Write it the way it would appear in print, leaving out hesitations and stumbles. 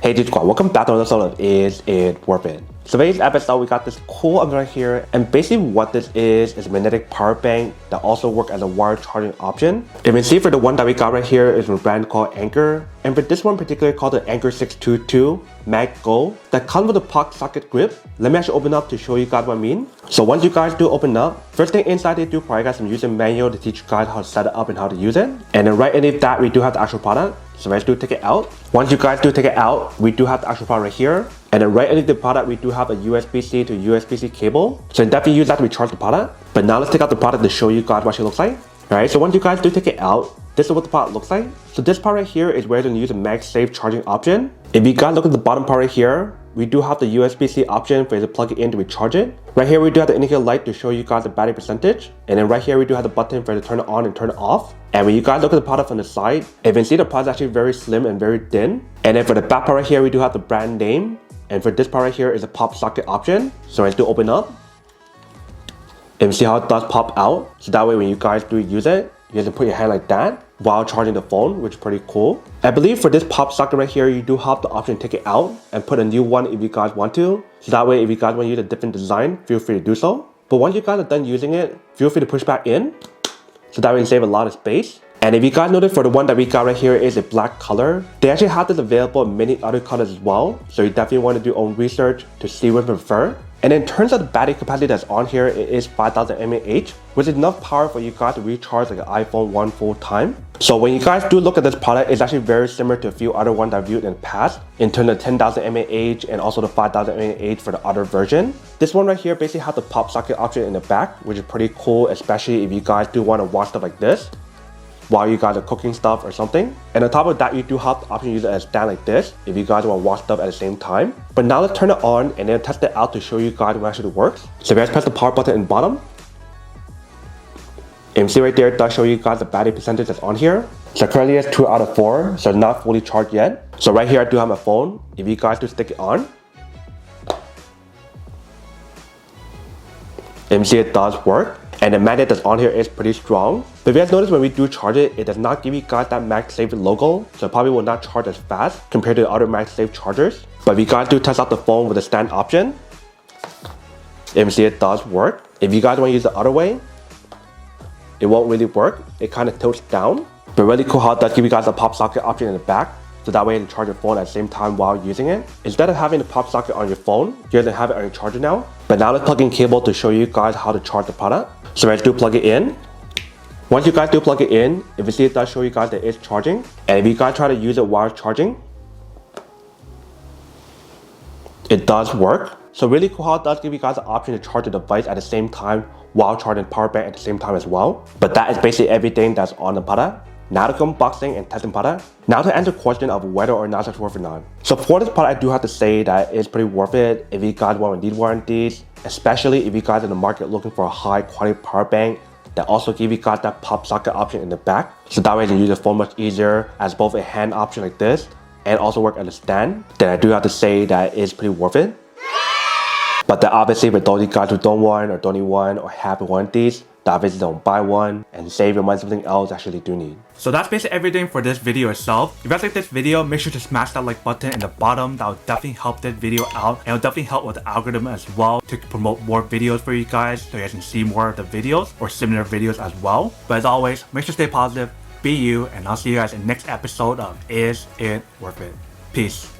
Hey dude squad, welcome back to another episode of Is It Worth It? So today's episode we got this cool Anker right here, and basically what this is a magnetic power bank that also works as a wire charging option. If you can see, for the one that we got right here is from a brand called Anker, and for this one particularly called the Anker 622 Mag Go that comes with a PopSocket grip. Let me actually open up to show you guys what I mean. So once you guys do open up, first thing inside they do provide guys some user manual to teach you guys how to set it up and how to use it. And then right underneath that we do have the actual product. So let's do take it out. Once you guys do take it out, we do have the actual product right here. And then right underneath the product, we do have a USB-C to USB-C cable. So definitely use that to recharge the product. But now let's take out the product to show you guys what it looks like. Alright, so once you guys do take it out, this is what the product looks like. So this part right here is where you're going to use a magsafe charging option. If you guys look at the bottom part right here, we do have the USB-C option for you to plug it in to recharge it. Right here we do have the indicator light to show you guys the battery percentage. And then right here we do have the button for you to turn it on and turn it off. And when you guys look at the product from the side, if you can see the product is actually very slim and very thin. And then for the back part right here we do have the brand name. And for this part right here is a PopSocket option. So let's do open up. And see how it does pop out. So that way when you guys do use it, you have to put your hand like that while charging the phone, which is pretty cool. I believe for this PopSocket right here, you do have the option to take it out and put a new one if you guys want to. So that way if you guys want to use a different design, feel free to do so. But once you guys are done using it, feel free to push back in. So that way you save a lot of space. And if you guys notice, for the one that we got right here is a black color. They actually have this available in many other colors as well. So you definitely want to do your own research to see what you prefer. And in terms of the battery capacity that's on here, it is 5000 mAh, which is enough power for you guys to recharge like an iPhone one full time. So when you guys do look at this product, it's actually very similar to a few other ones I've viewed in the past, in terms of 10,000 mAh and also the 5000 mAh for the other version. This one right here basically has the PopSocket option in the back, which is pretty cool, especially if you guys do want to watch stuff like this while you guys are cooking stuff or something. And on top of that, you do have the option to use it as a stand like this if you guys want to watch stuff at the same time. But now let's turn it on and then test it out to show you guys what actually works. So let's press the power button in the bottom. And you see right there, it does show you guys the battery percentage that's on here. So currently it's 2 out of 4, so it's not fully charged yet. So right here I do have my phone. If you guys do stick it on, and you see it does work. And the magnet that's on here is pretty strong. But if you guys notice, when we do charge it, it does not give you guys that MagSafe logo. So it probably will not charge as fast compared to the other MagSafe chargers. But if you guys do test out the phone with the stand option, you see it does work. If you guys want to use the other way, it won't really work. It kind of tilts down. But really cool how it does give you guys a PopSocket option in the back. So that way you can charge your phone at the same time while using it. Instead of having the PopSocket on your phone, you're going to have it on your charger now. But now let's plug in cable to show you guys how to charge the product. So let's do plug it in. Once you guys do plug it in, if you see, it does show you guys that it's charging. And if you guys try to use it while charging, it does work. So really cool how it does give you guys the option to charge the device at the same time while charging the power bank at the same time as well. But that is basically everything that's on the product. Now to come unboxing and testing product. Now to answer the question of whether or not it's worth it or not. So for this product, I do have to say that it's pretty worth it if you guys want to need one of these, especially if you guys are in the market looking for a high quality power bank that also give you guys that PopSocket option in the back. So that way you can use the phone much easier as both a hand option like this and also work as a stand. Then I do have to say that it's pretty worth it. But then obviously for those of you guys who don't want or don't need one or have one of these, obviously don't buy one and save your money on something else actually do need. So that's basically everything for this video itself. If you guys like this video, make sure to smash that like button in the bottom. That will definitely help this video out, and it will definitely help with the algorithm as well to promote more videos for you guys so you guys can see more of the videos or similar videos as well. But as always, make sure to stay positive, be you, and I'll see you guys in the next episode of Is It Worth It? Peace.